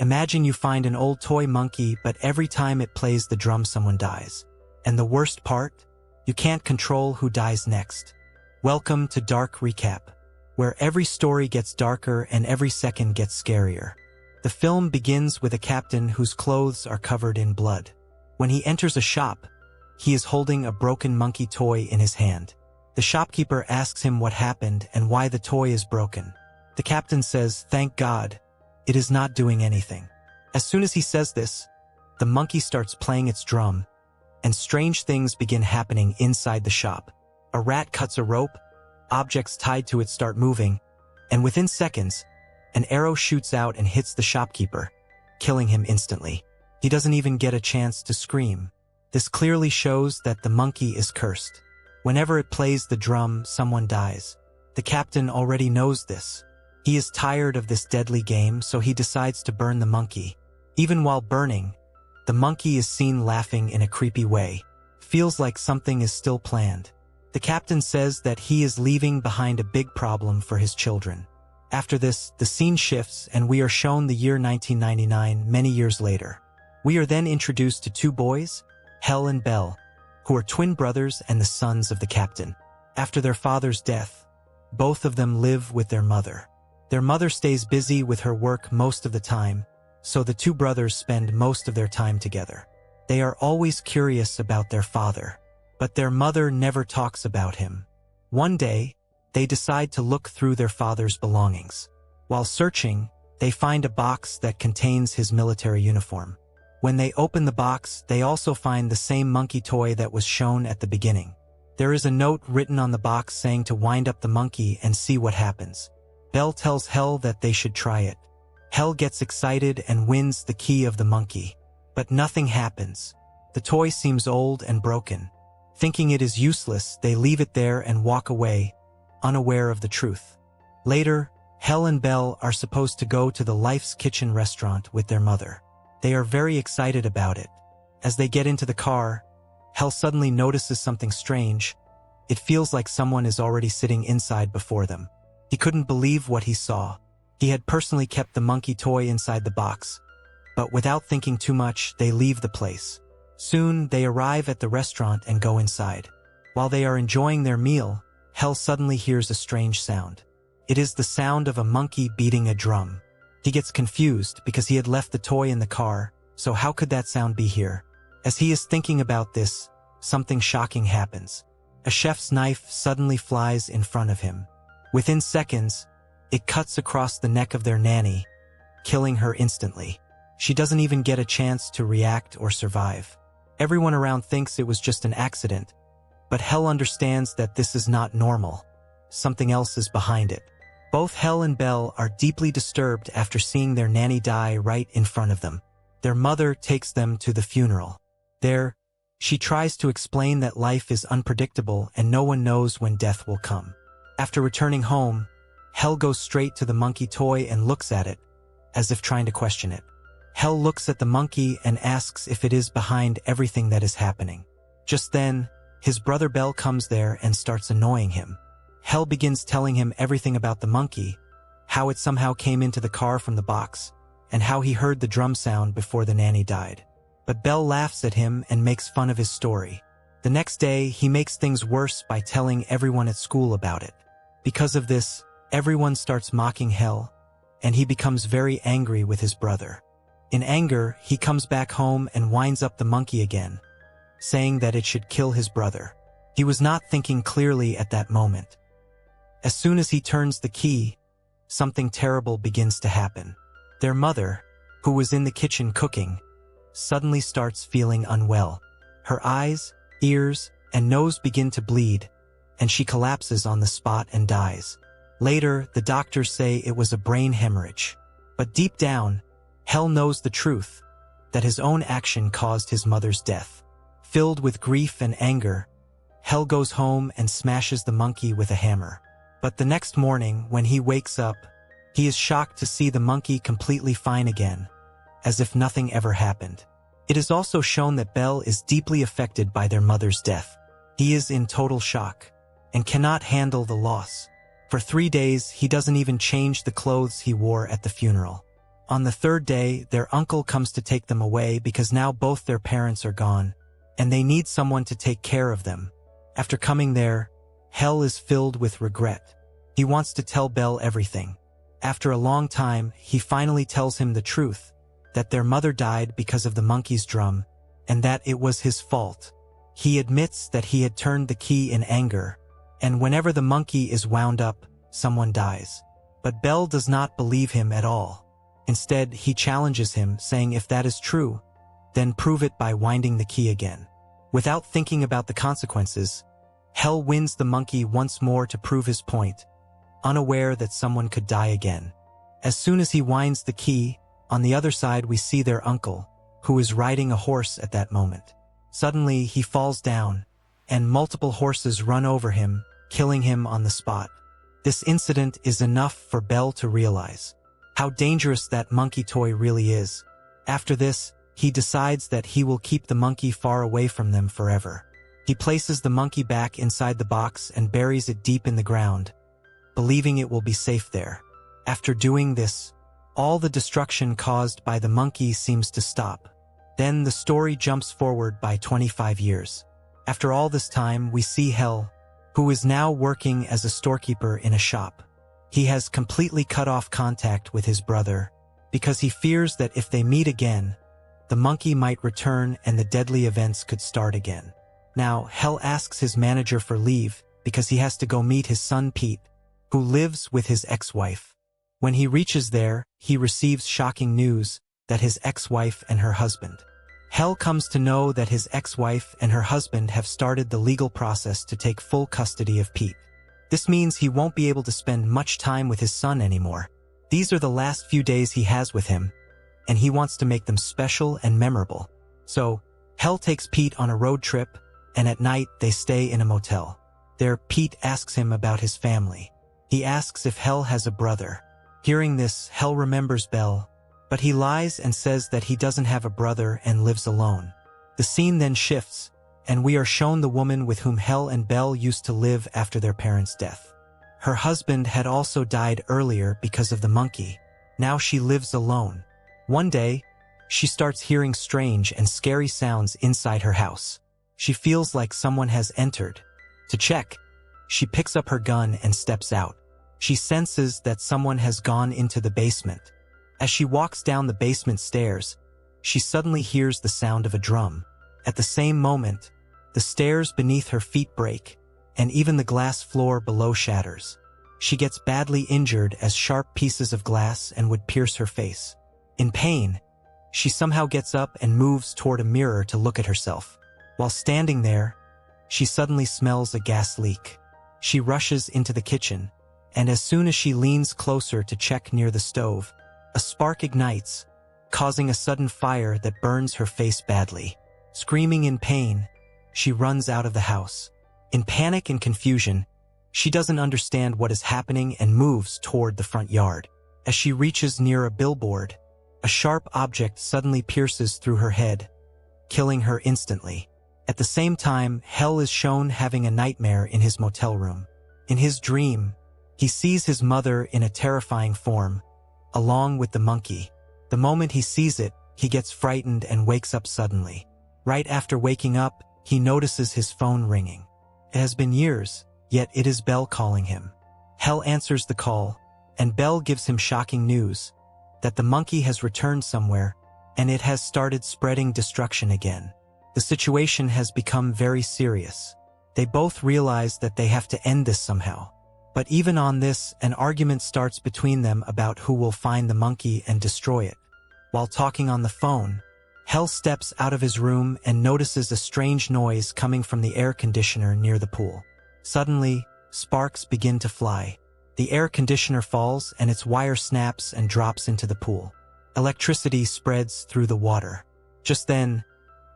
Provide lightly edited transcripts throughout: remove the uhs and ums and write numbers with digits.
Imagine you find an old toy monkey, but every time it plays the drum someone dies. And the worst part? You can't control who dies next. Welcome to Dark Recap, where every story gets darker and every second gets scarier. The film begins with a captain whose clothes are covered in blood. When he enters a shop, he is holding a broken monkey toy in his hand. The shopkeeper asks him what happened and why the toy is broken. The captain says, "Thank God, it is not doing anything." As soon as he says this, the monkey starts playing its drum, and strange things begin happening inside the shop. A rat cuts a rope, objects tied to it start moving, and within seconds, an arrow shoots out and hits the shopkeeper, killing him instantly. He doesn't even get a chance to scream. This clearly shows that the monkey is cursed. Whenever it plays the drum, someone dies. The captain already knows this. He is tired of this deadly game, so he decides to burn the monkey. Even while burning, the monkey is seen laughing in a creepy way. Feels like something is still planned. The captain says that he is leaving behind a big problem for his children. After this, the scene shifts and we are shown the year 1999, many years later. We are then introduced to two boys, Hell and Bell, who are twin brothers and the sons of the captain. After their father's death, both of them live with their mother. Their mother stays busy with her work most of the time, so the two brothers spend most of their time together. They are always curious about their father, but their mother never talks about him. One day, they decide to look through their father's belongings. While searching, they find a box that contains his military uniform. When they open the box, they also find the same monkey toy that was shown at the beginning. There is a note written on the box saying to wind up the monkey and see what happens. Bell tells Hell that they should try it. Hell gets excited and wins the key of the monkey. But nothing happens. The toy seems old and broken. Thinking it is useless, they leave it there and walk away, unaware of the truth. Later, Hell and Bell are supposed to go to the Life's Kitchen restaurant with their mother. They are very excited about it. As they get into the car, Hell suddenly notices something strange. It feels like someone is already sitting inside before them. He couldn't believe what he saw. He had personally kept the monkey toy inside the box. But without thinking too much, they leave the place. Soon, they arrive at the restaurant and go inside. While they are enjoying their meal, Hell suddenly hears a strange sound. It is the sound of a monkey beating a drum. He gets confused because he had left the toy in the car, so how could that sound be here? As he is thinking about this, something shocking happens. A chef's knife suddenly flies in front of him. Within seconds, it cuts across the neck of their nanny, killing her instantly. She doesn't even get a chance to react or survive. Everyone around thinks it was just an accident, but Hell understands that this is not normal. Something else is behind it. Both Hell and Bell are deeply disturbed after seeing their nanny die right in front of them. Their mother takes them to the funeral. There, she tries to explain that life is unpredictable and no one knows when death will come. After returning home, Hell goes straight to the monkey toy and looks at it, as if trying to question it. Hell looks at the monkey and asks if it is behind everything that is happening. Just then, his brother Bell comes there and starts annoying him. Hell begins telling him everything about the monkey, how it somehow came into the car from the box, and how he heard the drum sound before the nanny died. But Bell laughs at him and makes fun of his story. The next day, he makes things worse by telling everyone at school about it. Because of this, everyone starts mocking Hell, and he becomes very angry with his brother. In anger, he comes back home and winds up the monkey again, saying that it should kill his brother. He was not thinking clearly at that moment. As soon as he turns the key, something terrible begins to happen. Their mother, who was in the kitchen cooking, suddenly starts feeling unwell. Her eyes, ears, and nose begin to bleed, and she collapses on the spot and dies. Later, the doctors say it was a brain hemorrhage. But deep down, Hell knows the truth, that his own action caused his mother's death. Filled with grief and anger, Hell goes home and smashes the monkey with a hammer. But the next morning, when he wakes up, he is shocked to see the monkey completely fine again, as if nothing ever happened. It is also shown that Bell is deeply affected by their mother's death. He is in total shock and cannot handle the loss. For 3 days, he doesn't even change the clothes he wore at the funeral. On the third day, their uncle comes to take them away because now both their parents are gone, and they need someone to take care of them. After coming there, Hell is filled with regret. He wants to tell Belle everything. After a long time, he finally tells him the truth, that their mother died because of the monkey's drum, and that it was his fault. He admits that he had turned the key in anger, and whenever the monkey is wound up, someone dies. But Belle does not believe him at all. Instead, he challenges him, saying if that is true, then prove it by winding the key again. Without thinking about the consequences, Hell wins the monkey once more to prove his point, unaware that someone could die again. As soon as he winds the key, on the other side we see their uncle, who is riding a horse at that moment. Suddenly, he falls down, and multiple horses run over him, killing him on the spot. This incident is enough for Belle to realize how dangerous that monkey toy really is. After this, he decides that he will keep the monkey far away from them forever. He places the monkey back inside the box and buries it deep in the ground, believing it will be safe there. After doing this, all the destruction caused by the monkey seems to stop. Then the story jumps forward by 25 years. After all this time, we see Hell, who is now working as a storekeeper in a shop. He has completely cut off contact with his brother, because he fears that if they meet again, the monkey might return and the deadly events could start again. Now, Hell asks his manager for leave because he has to go meet his son Pete, who lives with his ex-wife. When he reaches there, he receives shocking news that his ex-wife and her husband. Hell comes to know that his ex-wife and her husband have started the legal process to take full custody of Pete. This means he won't be able to spend much time with his son anymore. These are the last few days he has with him, and he wants to make them special and memorable. So, Hell takes Pete on a road trip, and at night they stay in a motel. There, Pete asks him about his family. He asks if Hell has a brother. Hearing this, Hell remembers Belle, but he lies and says that he doesn't have a brother and lives alone. The scene then shifts, and we are shown the woman with whom Hell and Belle used to live after their parents' death. Her husband had also died earlier because of the monkey. Now she lives alone. One day, she starts hearing strange and scary sounds inside her house. She feels like someone has entered. To check, she picks up her gun and steps out. She senses that someone has gone into the basement. As she walks down the basement stairs, she suddenly hears the sound of a drum. At the same moment, the stairs beneath her feet break, and even the glass floor below shatters. She gets badly injured as sharp pieces of glass and would pierce her face. In pain, she somehow gets up and moves toward a mirror to look at herself. While standing there, she suddenly smells a gas leak. She rushes into the kitchen, and as soon as she leans closer to check near the stove, a spark ignites, causing a sudden fire that burns her face badly. Screaming in pain, she runs out of the house. In panic and confusion, she doesn't understand what is happening and moves toward the front yard. As she reaches near a billboard, a sharp object suddenly pierces through her head, killing her instantly. At the same time, Hell is shown having a nightmare in his motel room. In his dream, he sees his mother in a terrifying form, along with the monkey. The moment he sees it, he gets frightened and wakes up suddenly. Right after waking up, he notices his phone ringing. It has been years, yet it is Belle calling him. Hell answers the call, and Belle gives him shocking news that the monkey has returned somewhere, and it has started spreading destruction again. The situation has become very serious. They both realize that they have to end this somehow. But even on this, an argument starts between them about who will find the monkey and destroy it. While talking on the phone, Hell steps out of his room and notices a strange noise coming from the air conditioner near the pool. Suddenly, sparks begin to fly. The air conditioner falls and its wire snaps and drops into the pool. Electricity spreads through the water. Just then,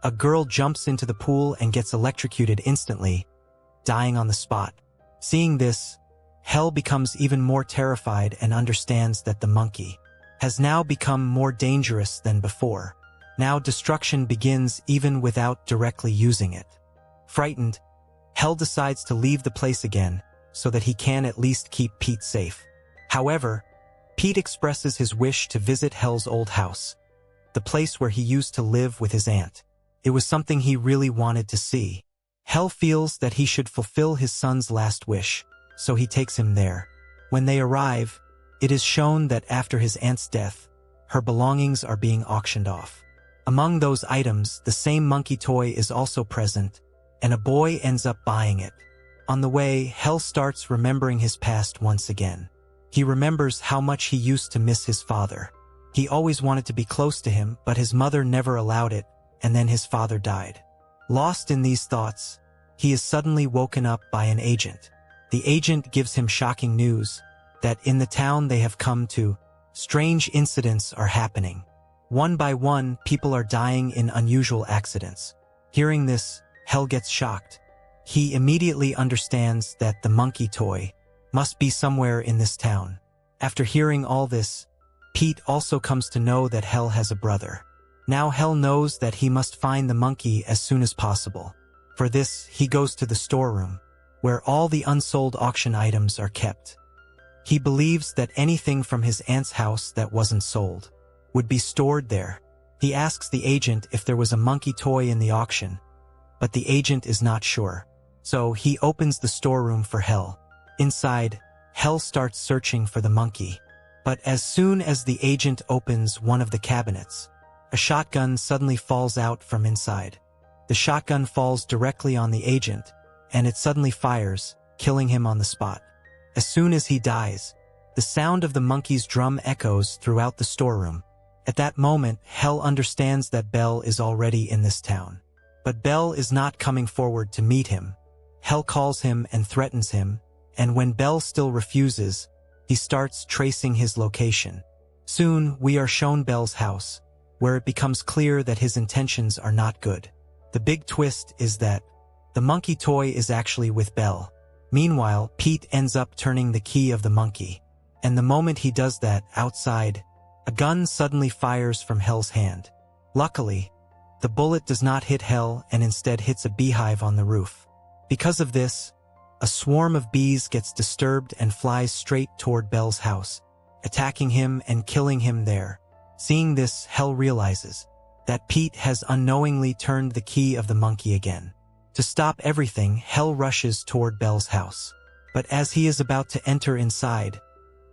a girl jumps into the pool and gets electrocuted instantly, dying on the spot. Seeing this, Hell becomes even more terrified and understands that the monkey has now become more dangerous than before. Now destruction begins even without directly using it. Frightened, Hell decides to leave the place again so that he can at least keep Pete safe. However, Pete expresses his wish to visit Hell's old house, the place where he used to live with his aunt. It was something he really wanted to see. Hell feels that he should fulfill his son's last wish, so he takes him there. When they arrive, it is shown that after his aunt's death, her belongings are being auctioned off. Among those items, the same monkey toy is also present, and a boy ends up buying it. On the way, Hell starts remembering his past once again. He remembers how much he used to miss his father. He always wanted to be close to him, but his mother never allowed it, and then his father died. Lost in these thoughts, he is suddenly woken up by an agent. The agent gives him shocking news that in the town they have come to, strange incidents are happening. One by one, people are dying in unusual accidents. Hearing this, Hell gets shocked. He immediately understands that the monkey toy must be somewhere in this town. After hearing all this, Pete also comes to know that Hell has a brother. Now Hell knows that he must find the monkey as soon as possible. For this, he goes to the storeroom, where all the unsold auction items are kept. He believes that anything from his aunt's house that wasn't sold would be stored there. He asks the agent if there was a monkey toy in the auction, but the agent is not sure. So he opens the storeroom for Hell. Inside, Hell starts searching for the monkey. But as soon as the agent opens one of the cabinets, a shotgun suddenly falls out from inside. The shotgun falls directly on the agent, and it suddenly fires, killing him on the spot. As soon as he dies, the sound of the monkey's drum echoes throughout the storeroom. At that moment, Hell understands that Belle is already in this town. But Belle is not coming forward to meet him. Hell calls him and threatens him, and when Belle still refuses, he starts tracing his location. Soon, we are shown Belle's house, where it becomes clear that his intentions are not good. The big twist is that the monkey toy is actually with Belle. Meanwhile, Pete ends up turning the key of the monkey. And the moment he does that, outside, a gun suddenly fires from Hell's hand. Luckily, the bullet does not hit Hell and instead hits a beehive on the roof. Because of this, a swarm of bees gets disturbed and flies straight toward Belle's house, attacking him and killing him there. Seeing this, Hell realizes that Pete has unknowingly turned the key of the monkey again. To stop everything, Hell rushes toward Belle's house. But as he is about to enter inside,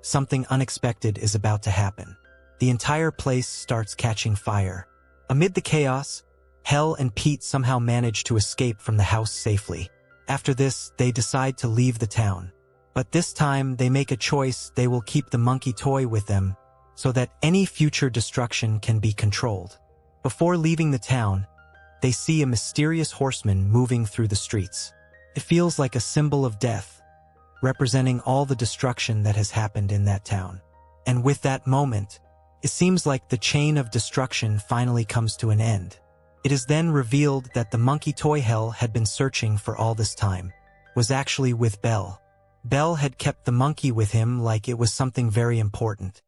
something unexpected is about to happen. The entire place starts catching fire. Amid the chaos, Hell and Pete somehow manage to escape from the house safely. After this, they decide to leave the town. But this time, they make a choice. They will keep the monkey toy with them so that any future destruction can be controlled. Before leaving the town, they see a mysterious horseman moving through the streets. It feels like a symbol of death, representing all the destruction that has happened in that town. And with that moment, it seems like the chain of destruction finally comes to an end. It is then revealed that the monkey toy Hell had been searching for all this time was actually with Belle. Belle had kept the monkey with him like it was something very important.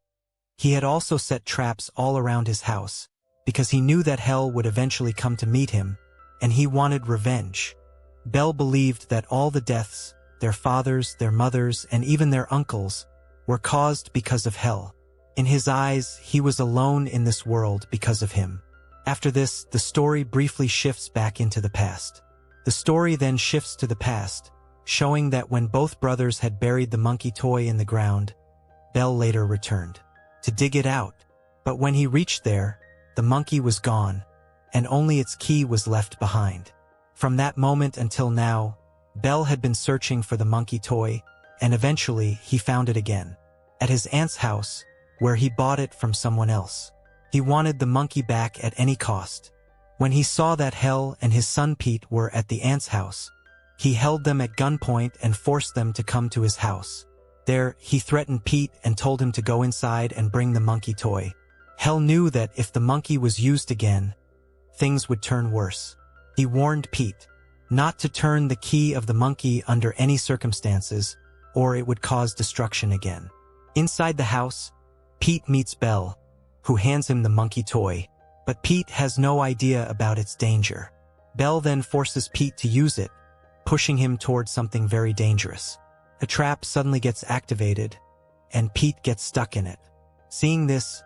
He had also set traps all around his house, because he knew that Hell would eventually come to meet him, and he wanted revenge. Belle believed that all the deaths, their fathers, their mothers, and even their uncles, were caused because of Hell. In his eyes, he was alone in this world because of him. After this, the story briefly shifts back into the past. The story then shifts to the past, showing that when both brothers had buried the monkey toy in the ground, Belle later returned to dig it out. But when he reached there, the monkey was gone, and only its key was left behind. From that moment until now, Belle had been searching for the monkey toy, and eventually he found it again. At his aunt's house, where he bought it from someone else. He wanted the monkey back at any cost. When he saw that Hell and his son Pete were at the aunt's house, he held them at gunpoint and forced them to come to his house. There, he threatened Pete and told him to go inside and bring the monkey toy. Hell knew that if the monkey was used again, things would turn worse. He warned Pete not to turn the key of the monkey under any circumstances, or it would cause destruction again. Inside the house, Pete meets Belle, who hands him the monkey toy, but Pete has no idea about its danger. Belle then forces Pete to use it, pushing him towards something very dangerous. A trap suddenly gets activated, and Pete gets stuck in it. Seeing this,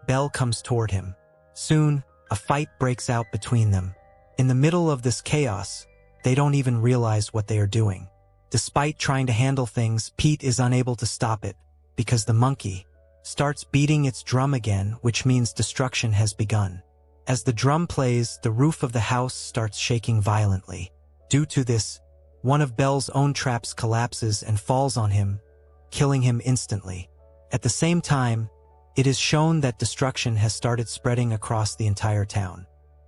Belle comes toward him. Soon, a fight breaks out between them. In the middle of this chaos, they don't even realize what they are doing. Despite trying to handle things, Pete is unable to stop it, because the monkey starts beating its drum again, which means destruction has begun. As the drum plays, the roof of the house starts shaking violently. Due to this, one of Belle's own traps collapses and falls on him, killing him instantly. At the same time, it is shown that destruction has started spreading across the entire town.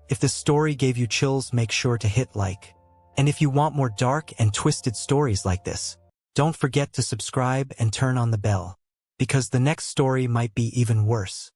If this story gave you chills, make sure to hit like. And if you want more dark and twisted stories like this, don't forget to subscribe and turn on the bell, because the next story might be even worse.